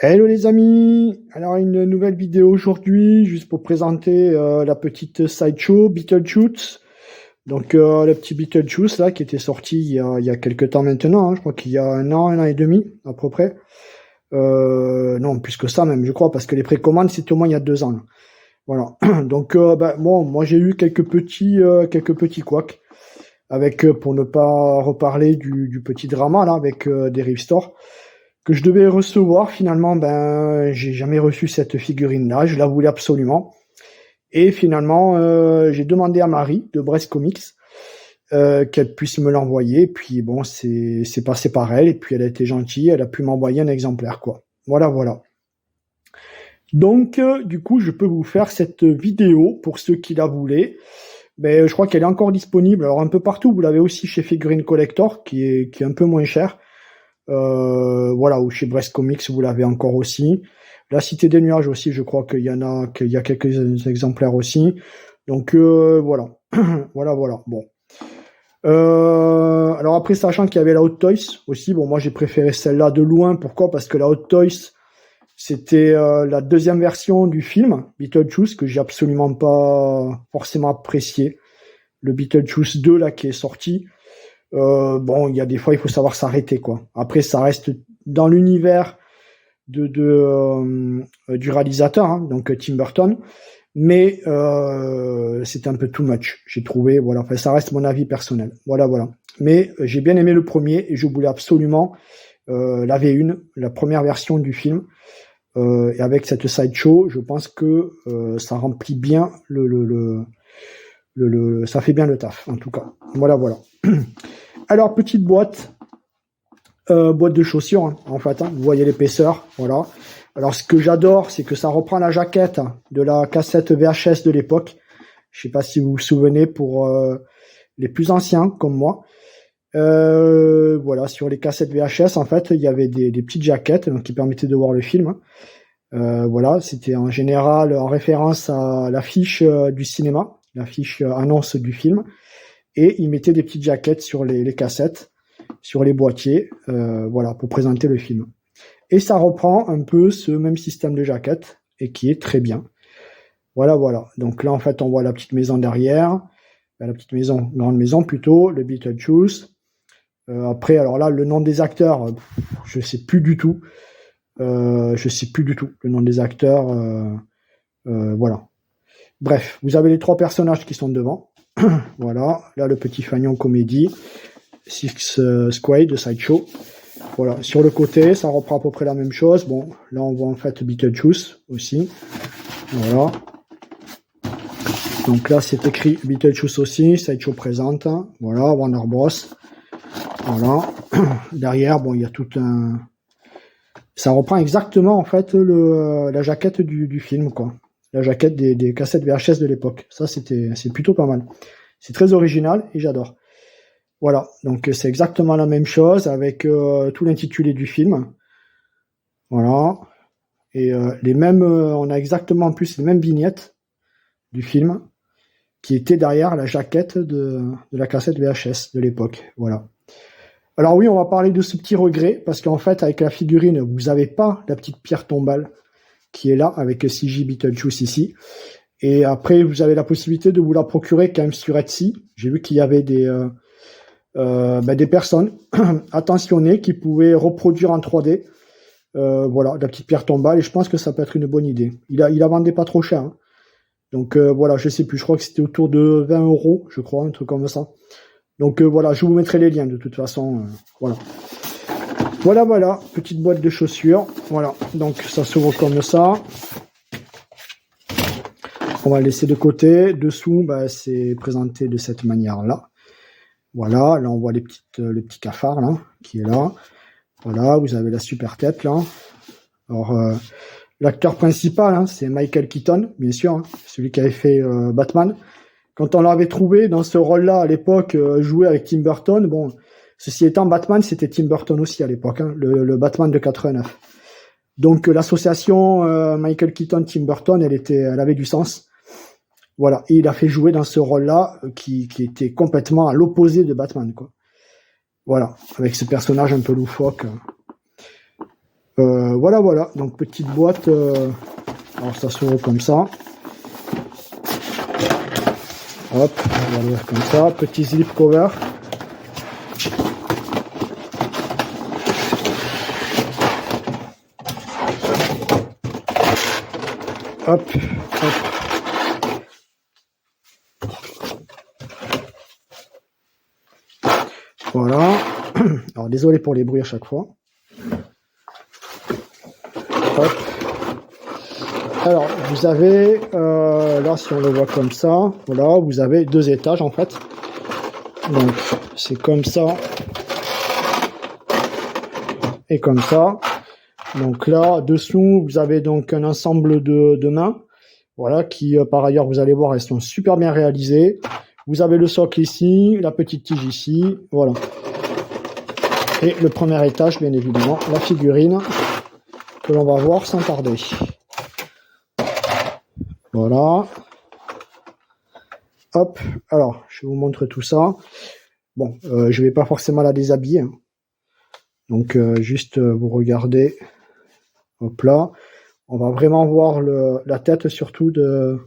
Hello les amis, alors une nouvelle vidéo aujourd'hui, juste pour présenter la petite sideshow Beetlejuice. Donc le petit Beetlejuice là qui était sorti il y a quelques temps maintenant, hein, je crois qu'il y a un an et demi à peu près. Non, plus que ça même, je crois, parce que les précommandes c'était au moins il y a 2 ans. Là. Voilà. Donc bon, moi j'ai eu quelques petits couacs avec pour ne pas reparler du petit drama là avec Derive Store que je devais recevoir. Finalement, ben, j'ai jamais reçu cette figurine-là. Je la voulais absolument. Et finalement, j'ai demandé à Marie de Brest Comics qu'elle puisse me l'envoyer. Puis bon, c'est passé par elle. Et puis elle a été gentille. Elle a pu m'envoyer un exemplaire, quoi. Voilà, voilà. Donc, du coup, je peux vous faire cette vidéo pour ceux qui la voulaient. Ben, je crois qu'elle est encore disponible. Alors un peu partout. Vous l'avez aussi chez Figurine Collector, qui est un peu moins cher. Voilà, ou chez Brest Comics, vous l'avez encore aussi. La Cité des Nuages aussi, je crois qu'il y a quelques exemplaires aussi. Donc voilà, voilà. Bon. Alors après, sachant qu'il y avait la Hot Toys aussi, bon, moi j'ai préféré celle-là de loin. Pourquoi? Parce que la Hot Toys, c'était la deuxième version du film Beetlejuice que j'ai absolument pas forcément apprécié. Le Beetlejuice 2 là qui est sorti. Bon, il y a des fois, il faut savoir s'arrêter, quoi. Après, ça reste dans l'univers du réalisateur, hein, donc Tim Burton, mais c'est un peu too much, j'ai trouvé. Voilà, enfin, ça reste mon avis personnel. Voilà. Mais j'ai bien aimé le premier et je voulais absolument la V1, la première version du film. Et avec cette sideshow, je pense que ça remplit bien ça fait bien le taf, en tout cas. Voilà. Alors, petite boîte de chaussures, hein, en fait, hein, vous voyez l'épaisseur, voilà. Alors, ce que j'adore, c'est que ça reprend la jaquette de la cassette VHS de l'époque. Je sais pas si vous vous souvenez pour les plus anciens, comme moi. Voilà, sur les cassettes VHS, en fait, il y avait des petites jaquettes donc, qui permettaient de voir le film. Voilà, c'était en général en référence à l'affiche du cinéma, l'affiche annonce du film. Et ils mettaient des petites jaquettes sur les cassettes, sur les boîtiers, voilà, pour présenter le film. Et ça reprend un peu ce même système de jaquette, et qui est très bien. Voilà. Donc là, en fait, on voit la petite maison derrière, la petite maison, grande maison plutôt, le Beetlejuice. Après, alors là, le nom des acteurs, je sais plus du tout. Le nom des acteurs. Voilà. Bref, vous avez les 3 personnages qui sont devant. Voilà, là le petit fanion comédie, Six Squad de Sideshow. Voilà, sur le côté, ça reprend à peu près la même chose. Bon, là on voit en fait Beetlejuice aussi. Voilà. Donc là c'est écrit Beetlejuice aussi, Sideshow présente. Voilà, Warner Bros. Voilà. Derrière, bon, il y a tout un... Ça reprend exactement en fait la jaquette du film, quoi. La jaquette des cassettes VHS de l'époque. Ça, c'est plutôt pas mal. C'est très original et j'adore. Voilà, donc c'est exactement la même chose avec tout l'intitulé du film. Voilà. Et les mêmes, on a exactement en plus les mêmes vignettes du film qui étaient derrière la jaquette de la cassette VHS de l'époque. Voilà. Alors oui, on va parler de ce petit regret, parce qu'en fait, avec la figurine, vous n'avez pas la petite pierre tombale qui est là, avec CJ Beetlejuice ici. Et après, vous avez la possibilité de vous la procurer quand même sur Etsy. J'ai vu qu'il y avait des personnes attentionnées qui pouvaient reproduire en 3D voilà, la petite pierre tombale, et je pense que ça peut être une bonne idée. Il la vendait pas trop cher. Hein. Donc voilà, je sais plus, je crois que c'était autour de 20 €, je crois, un truc comme ça. Donc voilà, je vous mettrai les liens de toute façon. Voilà. Voilà, petite boîte de chaussures. Voilà, donc ça s'ouvre comme ça. On va le laisser de côté. Dessous, bah, c'est présenté de cette manière-là. Voilà, là on voit le petit cafard là, qui est là. Voilà, vous avez la super tête là. Alors, l'acteur principal, hein, c'est Michael Keaton, bien sûr, hein, celui qui avait fait Batman. Quand on l'avait trouvé dans ce rôle-là à l'époque, joué avec Tim Burton, bon, ceci étant, Batman, c'était Tim Burton aussi à l'époque, hein, le Batman de 89. Donc l'association Michael Keaton-Tim Burton, elle avait du sens. Voilà, et il a fait jouer dans ce rôle-là qui était complètement à l'opposé de Batman, quoi. Voilà, avec ce personnage un peu loufoque. Voilà, voilà. Donc petite boîte. Alors ça s'ouvre comme ça. Hop, on va l'ouvrir comme ça. Petit slip cover. Hop, hop. Voilà. Alors désolé pour les bruits à chaque fois. Hop. Alors vous avez là, si on le voit comme ça, voilà, vous avez 2 étages en fait. Donc c'est comme ça et comme ça. Donc là dessous vous avez donc un ensemble de mains, voilà, qui par ailleurs vous allez voir elles sont super bien réalisées. Vous avez le socle ici, la petite tige ici, voilà. Et le premier étage, bien évidemment, la figurine que l'on va voir sans tarder. Voilà. Hop, alors, je vous montre tout ça. Bon, je vais pas forcément la déshabiller. Hein. Donc, juste vous regardez. Hop là. On va vraiment voir la tête surtout de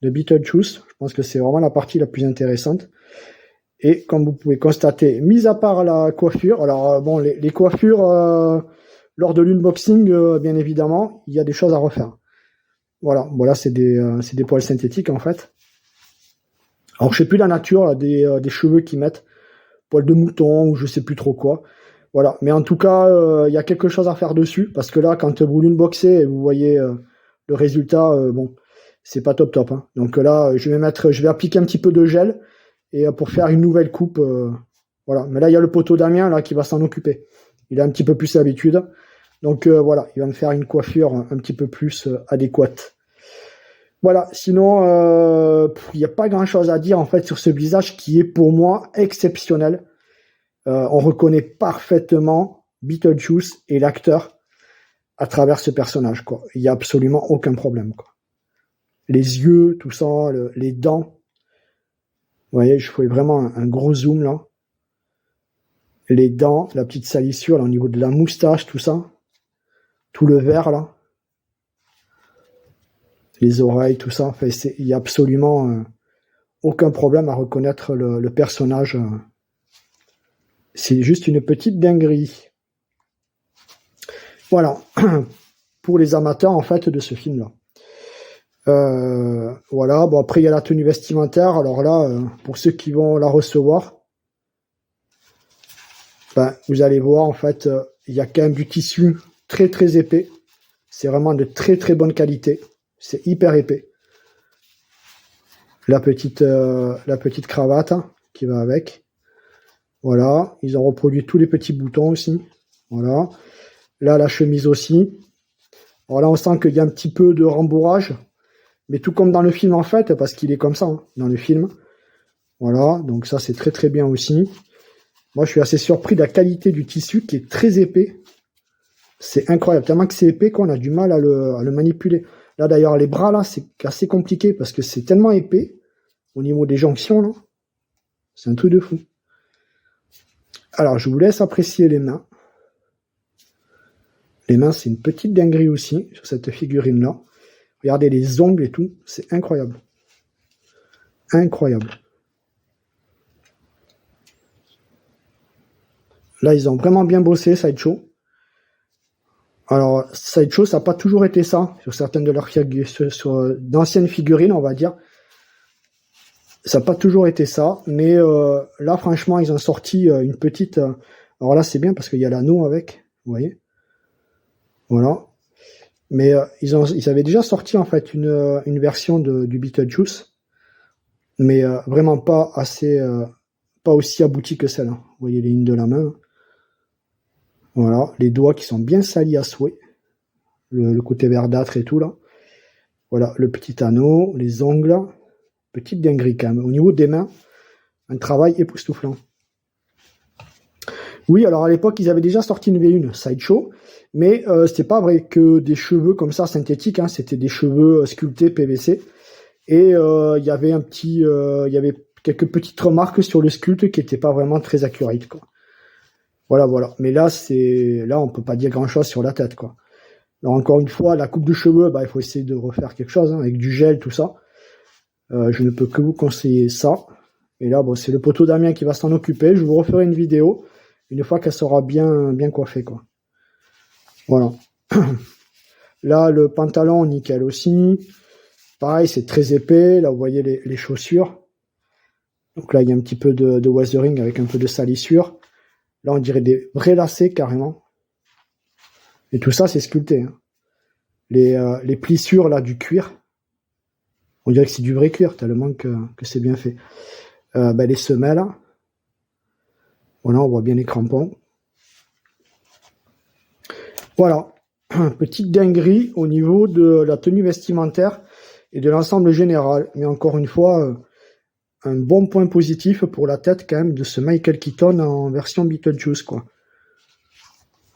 Beetlejuice. Je pense que c'est vraiment la partie la plus intéressante. Et comme vous pouvez constater, mis à part la coiffure, alors bon, les coiffures, lors de l'unboxing, bien évidemment, il y a des choses à refaire. Voilà, voilà, c'est des poils synthétiques en fait. Alors je sais plus la nature là, des cheveux qu'ils mettent, poils de mouton ou je sais plus trop quoi. Voilà, mais en tout cas, il y a quelque chose à faire dessus parce que là, quand vous l'unboxez et vous voyez le résultat, bon, c'est pas top top. Hein. Donc là, je vais appliquer un petit peu de gel et pour faire une nouvelle coupe, voilà. Mais là, il y a le poteau Damien là qui va s'en occuper. Il a un petit peu plus l'habitude, donc voilà, il va me faire une coiffure un petit peu plus adéquate. Voilà, sinon, il n'y a pas grand-chose à dire en fait sur ce visage qui est pour moi exceptionnel. On reconnaît parfaitement Beetlejuice et l'acteur à travers ce personnage, quoi. Il n'y a absolument aucun problème, quoi. Les yeux, tout ça, les dents. Vous voyez, je fais vraiment un gros zoom là. Les dents, la petite salissure là, au niveau de la moustache, tout ça. Tout le vert là. Les oreilles, tout ça. Enfin, il n'y a absolument aucun problème à reconnaître le personnage. C'est juste une petite dinguerie. Voilà. Pour les amateurs en fait de ce film là. Voilà, bon après il y a la tenue vestimentaire, alors là, pour ceux qui vont la recevoir, ben, vous allez voir en fait, il y a quand même du tissu très très épais, c'est vraiment de très très bonne qualité, c'est hyper épais. La petite cravate hein, qui va avec, voilà, ils ont reproduit tous les petits boutons aussi, voilà, là la chemise aussi, alors là on sent qu'il y a un petit peu de rembourrage, mais tout comme dans le film en fait, parce qu'il est comme ça hein, dans le film. Voilà, donc ça c'est très très bien aussi. Moi je suis assez surpris de la qualité du tissu qui est très épais. C'est incroyable, tellement que c'est épais qu'on a du mal à le manipuler. Là d'ailleurs les bras là c'est assez compliqué parce que c'est tellement épais au niveau des jonctions là. C'est un truc de fou. Alors je vous laisse apprécier les mains. Les mains c'est une petite dinguerie aussi sur cette figurine là. Regardez les ongles et tout, c'est incroyable. Incroyable. Là, ils ont vraiment bien bossé, Sideshow. Alors, Sideshow, ça n'a pas toujours été ça, sur certaines de leurs figurines, sur d'anciennes figurines, on va dire. Ça n'a pas toujours été ça, mais là, franchement, ils ont sorti une petite... alors là, c'est bien parce qu'il y a l'anneau avec, vous voyez. Voilà. Mais ils avaient déjà sorti, en fait, une version du Beetlejuice, mais vraiment pas aussi aboutie que celle-là. Vous voyez les lignes de la main. Voilà, les doigts qui sont bien salis à souhait. Le côté verdâtre et tout, là. Voilà, le petit anneau, les ongles. Petite dinguerie, quand même. Au niveau des mains, un travail époustouflant. Oui, alors à l'époque, ils avaient déjà sorti une V1 Sideshow, mais c'était pas vrai que des cheveux comme ça, synthétiques, hein, c'était des cheveux sculptés PVC. Et il y avait il y avait quelques petites remarques sur le sculpte qui n'étaient pas vraiment très accurate, quoi. Voilà, voilà. Mais là, on peut pas dire grand-chose sur la tête, quoi. Alors, encore une fois, la coupe de cheveux, bah, il faut essayer de refaire quelque chose, hein, avec du gel, tout ça. Je ne peux que vous conseiller ça. Et là, bon, c'est le poteau Damien qui va s'en occuper. Je vous referai une vidéo une fois qu'elle sera bien, bien coiffée, quoi. Voilà. Là, le pantalon, nickel aussi. Pareil, c'est très épais. Là, vous voyez les chaussures. Donc là, il y a un petit peu de weathering avec un peu de salissure. Là, on dirait des vrais lacets, carrément. Et tout ça, c'est sculpté, hein. Les plissures, là, du cuir. On dirait que c'est du vrai cuir, tellement que c'est bien fait. Les semelles. Voilà, on voit bien les crampons. Voilà. Petite dinguerie au niveau de la tenue vestimentaire et de l'ensemble général. Mais encore une fois, un bon point positif pour la tête quand même de ce Michael Keaton en version Beetlejuice, quoi.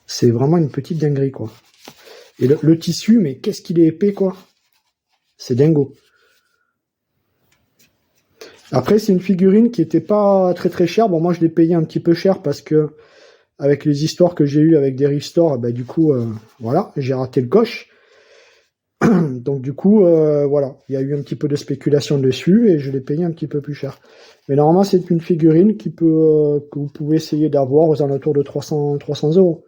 C'est vraiment une petite dinguerie, quoi. Et le tissu, mais qu'est-ce qu'il est épais, quoi. C'est dingo. Après, c'est une figurine qui était pas très très chère. Bon, moi, je l'ai payé un petit peu cher parce que avec les histoires que j'ai eues avec des restores, du coup, voilà, j'ai raté le coche. Donc, du coup, voilà, il y a eu un petit peu de spéculation dessus et je l'ai payé un petit peu plus cher. Mais normalement, c'est une figurine que vous pouvez essayer d'avoir aux alentours de 300 €.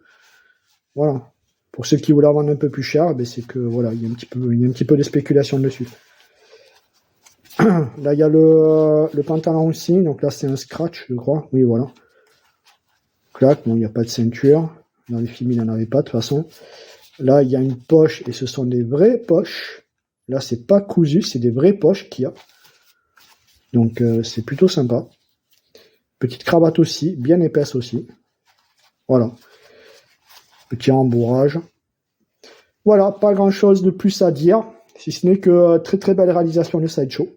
Voilà. Pour ceux qui voulaient la vendre un peu plus cher, c'est que voilà, il y a un petit peu de spéculation dessus. Là, il y a le pantalon aussi. Donc là, c'est un scratch, je crois. Oui, voilà. Clac. Bon, il n'y a pas de ceinture. Dans les films, il n'en avait pas, de toute façon. Là, il y a une poche, et ce sont des vraies poches. Là, c'est pas cousu, c'est des vraies poches qu'il y a. Donc, c'est plutôt sympa. Petite cravate aussi, bien épaisse aussi. Voilà. Petit rembourrage. Voilà, pas grand-chose de plus à dire, si ce n'est que très très belle réalisation de Sideshow.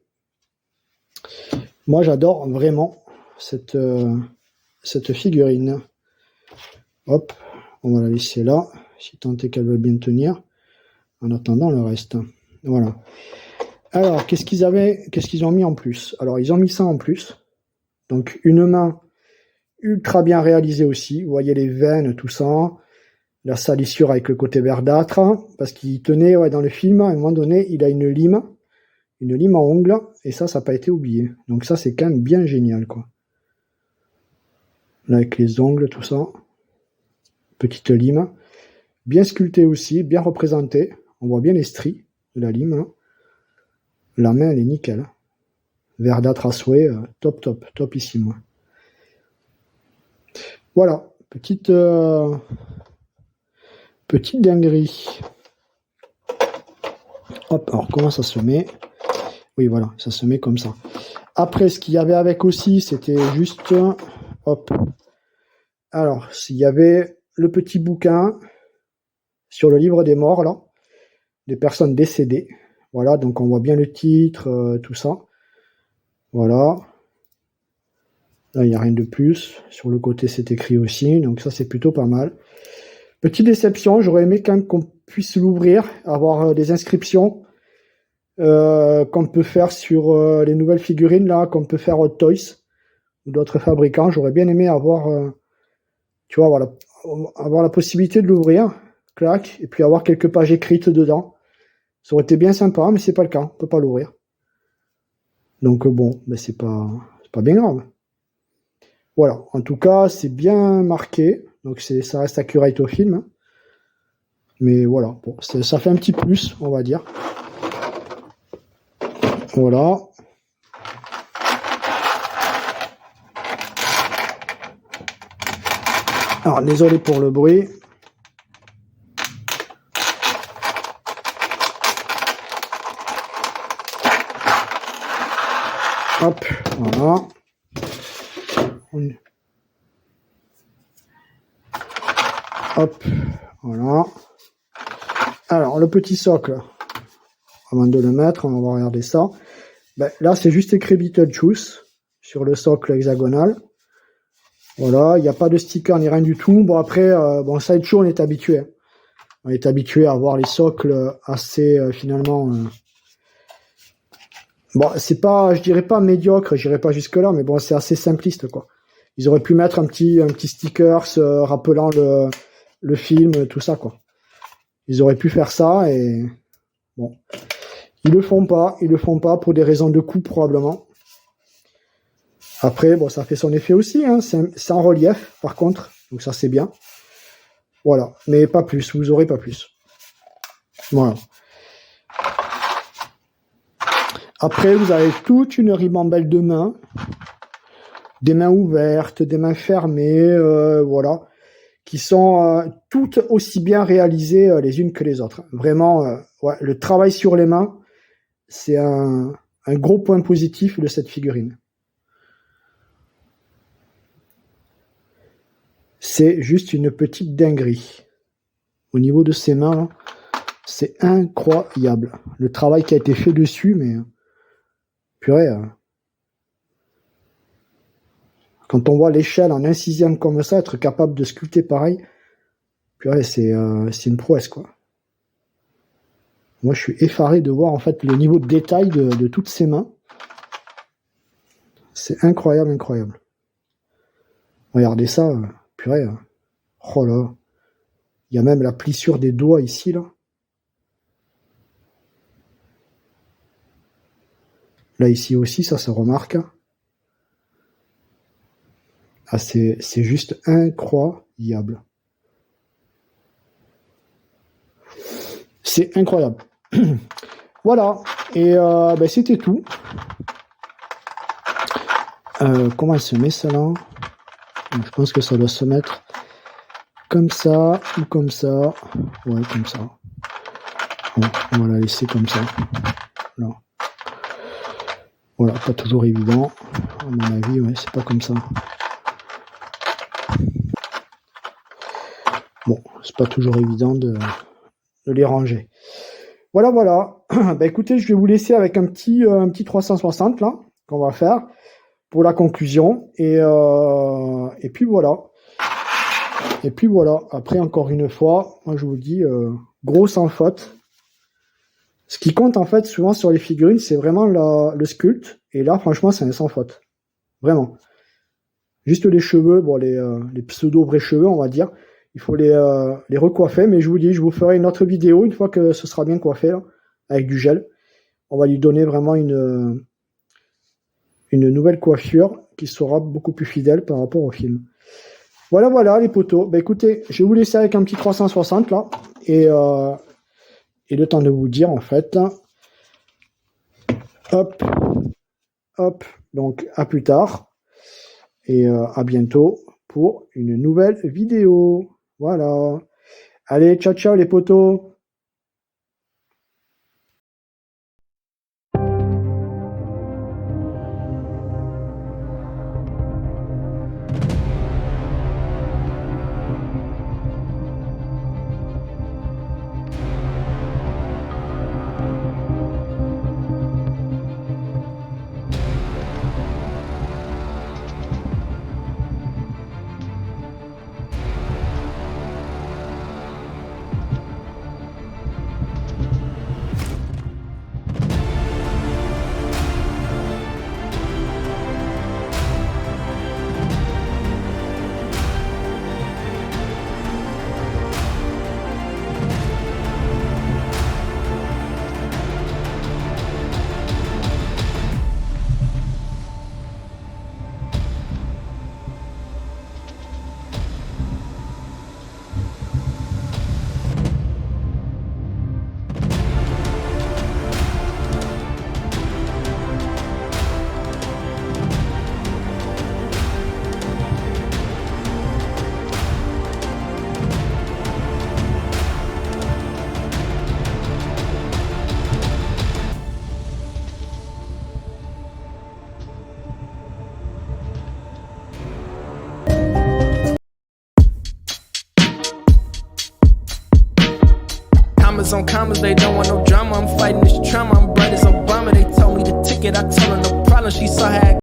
Moi, j'adore vraiment cette figurine. Hop, on va la laisser là, si tant est qu'elle veut bien tenir, en attendant le reste. Voilà. Alors, qu'est-ce qu'ils ont mis en plus? Alors, ils ont mis ça en plus. Donc, une main ultra bien réalisée aussi. Vous voyez les veines, tout ça. La salissure avec le côté verdâtre. Parce qu'il tenait, ouais, dans le film, à un moment donné, il a une lime à ongles. Et ça n'a pas été oublié. Donc ça, c'est quand même bien génial, quoi. Là, avec les ongles, tout ça. Petite lime. Bien sculptée aussi, bien représentée. On voit bien les stries de la lime. La main, elle est nickel. Verdâtre à souhait, topissime. Voilà, petite dinguerie. Hop, alors comment ça se met? Oui, voilà, ça se met comme ça. Après, ce qu'il y avait avec aussi, c'était juste... Hop. Alors, s'il y avait le petit bouquin sur le livre des morts, là, des personnes décédées. Voilà, donc on voit bien le titre, tout ça. Voilà. Là, il n'y a rien de plus. Sur le côté, c'est écrit aussi. Donc ça, c'est plutôt pas mal. Petite déception, j'aurais aimé quand même qu'on puisse l'ouvrir, avoir des inscriptions qu'on peut faire sur les nouvelles figurines, là, qu'on peut faire Hot Toys ou d'autres fabricants. J'aurais bien aimé avoir, tu vois, voilà, avoir la possibilité de l'ouvrir, clac, et puis avoir quelques pages écrites dedans. Ça aurait été bien sympa, mais c'est pas le cas, on peut pas l'ouvrir. Donc bon, c'est pas bien grave. Voilà, en tout cas, c'est bien marqué, donc ça reste accurate au film. Mais voilà, bon, ça fait un petit plus, on va dire. Voilà. Alors, désolé pour le bruit. Hop, voilà. Hop, voilà. Alors, le petit socle, avant de le mettre, on va regarder ça. Là, c'est juste écrit Beetlejuice sur le socle hexagonal. Voilà, il n'y a pas de sticker ni rien du tout. Bon, après, Sideshow, on est habitué. On est habitué à voir les socles assez, finalement... Bon, c'est pas, je dirais pas médiocre, j'irai pas jusque-là, mais bon, c'est assez simpliste, quoi. Ils auraient pu mettre un petit sticker rappelant le film, tout ça, quoi. Ils auraient pu faire ça et bon. Ils le font pas pour des raisons de coût probablement. Après, bon, ça fait son effet aussi, hein. C'est en relief, par contre, donc ça c'est bien. Voilà, mais pas plus, vous aurez pas plus. Voilà. Après, vous avez toute une ribambelle de mains, des mains ouvertes, des mains fermées, voilà, qui sont toutes aussi bien réalisées les unes que les autres. Vraiment, ouais, le travail sur les mains, c'est un gros point positif de cette figurine. C'est juste une petite dinguerie. Au niveau de ses mains, là, c'est incroyable. Le travail qui a été fait dessus, mais purée. Quand on voit l'échelle en 1/6 comme ça, être capable de sculpter pareil, purée, c'est une prouesse, quoi. Moi, je suis effaré de voir en fait le niveau de détail de toutes ces mains. C'est incroyable, incroyable. Regardez ça, purée. Oh là. Il y a même la plissure des doigts ici, là. Là, ici aussi, ça se remarque. Ah, c'est juste incroyable. C'est incroyable. Voilà. Et ben, c'était tout. Comment elle se met, ça, là? Je pense que ça doit se mettre comme ça ou comme ça. Ouais, comme ça. Bon, on va la laisser comme ça. Là. Voilà, pas toujours évident. À mon avis, ouais, c'est pas comme ça. Bon, c'est pas toujours évident de les ranger. Voilà, voilà. Bah écoutez, je vais vous laisser avec un petit 360 là qu'on va faire pour la conclusion. Et puis voilà. Et puis voilà. Après, encore une fois, moi je vous dis, gros sans faute. Ce qui compte en fait souvent sur les figurines, c'est vraiment le sculpte. Et là, franchement, c'est un sans faute. Vraiment. Juste les cheveux, bon, les pseudo vrais cheveux, on va dire. Il faut les recoiffer, mais je vous dis, je vous ferai une autre vidéo une fois que ce sera bien coiffé, là, avec du gel. On va lui donner vraiment une nouvelle coiffure qui sera beaucoup plus fidèle par rapport au film. Voilà, voilà, les potos. Bah, écoutez, je vais vous laisser avec un petit 360, là. Et le temps de vous dire, en fait, hop, hop, donc à plus tard. Et à bientôt pour une nouvelle vidéo. Voilà. Allez, ciao, ciao les potos. On commas, they don't want no drama. I'm fighting this trauma. I'm bright as Obama. They told me the ticket. I told her no problem. She saw how I